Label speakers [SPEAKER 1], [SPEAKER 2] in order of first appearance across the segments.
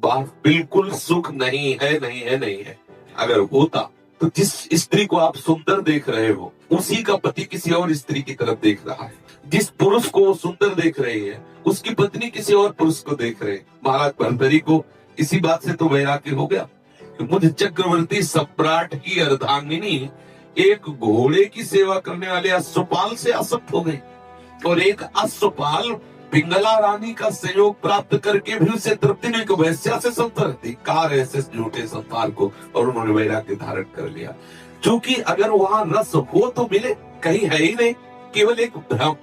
[SPEAKER 1] बात, बिल्कुल सुख नहीं है, नहीं है, नहीं है। अगर होता तो जिस स्त्री को आप सुंदर देख रहे हो उसी का पति किसी और स्त्री की तरफ देख रहा है। जिस पुरुष को वो सुंदर देख रही है उसकी पत्नी किसी और पुरुष को देख रहे। महाराज भर्तृहरि को इसी बात से तो वैराग्य हो गया। मुझ चक्रवर्ती सम्राट की अर्धांगिनी एक घोड़े की सेवा करने वाले अश्वपाल से आसक्त हो गई और एक अश्वपाल पिंगला रानी का सहयोग प्राप्त करके भी उसे तृप्ति नहीं, को वैश्या से संतरती कार ऐसे झूठे संसार को, और उन्होंने वैराग्य धारण कर लिया। क्योंकि अगर वहां रस हो तो मिले, कहीं है ही नहीं, केवल एक भ्रम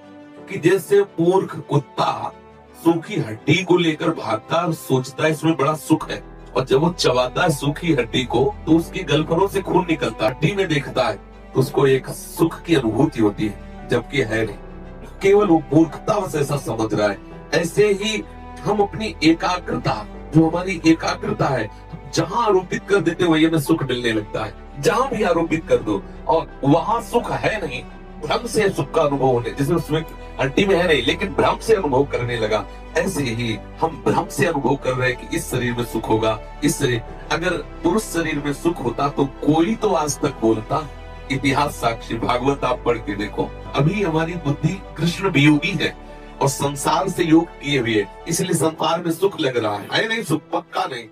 [SPEAKER 1] कि जैसे मूर्ख कुत्ता सूखी हड्डी को लेकर भागता है और सोचता है इसमें बड़ा सुख है, और जब वो चबाता है सूखी हड्डी को तो उसकी गलफरों से खून निकलता है, हड्डी में देखता है तो उसको एक सुख की अनुभूति होती है, जबकि है नहीं, केवल वो मूर्खता से ऐसा समझ रहा है। ऐसे ही हम अपनी एकाग्रता, जो हमारी एकाग्रता है, जहां आरोपित कर देते वही हमें सुख मिलने लगता है। जहां भी आरोपित कर दो और वहां सुख है नहीं, भ्रम से सुख का अनुभव होने, जैसे उसमें हड्डी में है नहीं लेकिन भ्रम से अनुभव करने लगा, ऐसे ही हम भ्रम से अनुभव कर रहे हैं कि इस शरीर में सुख होगा, इस शरीर, अगर पुरुष शरीर में सुख होता तो कोई तो आज तक बोलता। इतिहास साक्षी, भागवत आप पढ़ के देखो, अभी हमारी बुद्धि कृष्ण वियोगी है और संसार से योग किए हुए है, इसलिए संसार में सुख लग रहा है नहीं, सुख पक्का नहीं।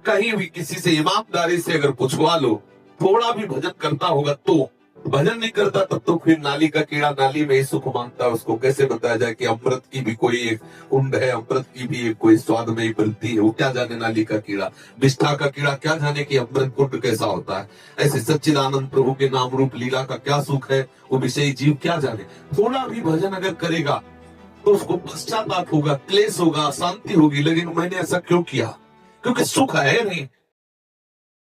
[SPEAKER 1] कहीं भी किसी से ईमानदारी से अगर पूछवा लो, थोड़ा भी भजन करता होगा तो, भजन नहीं करता तब तो फिर नाली का कीड़ा नाली में ही सुख मांगता है। उसको कैसे बताया जाए कि अमृत की भी कोई एक कुंड है, अमृत की भी एक कोई स्वाद में ही बनती है, वो क्या जाने नाली का कीड़ा, निष्ठा का कीड़ा क्या जाने कि अमृत कुंड कैसा होता है। ऐसे सच्चिदानंद प्रभु के नाम रूप लीला का क्या सुख है, वो विषयी जीव क्या जाने। थोड़ा भी भजन अगर करेगा तो उसको पश्चाताप होगा, क्लेश होगा, शांति होगी, लेकिन मैंने ऐसा क्यों किया, क्योंकि सुख है नहीं,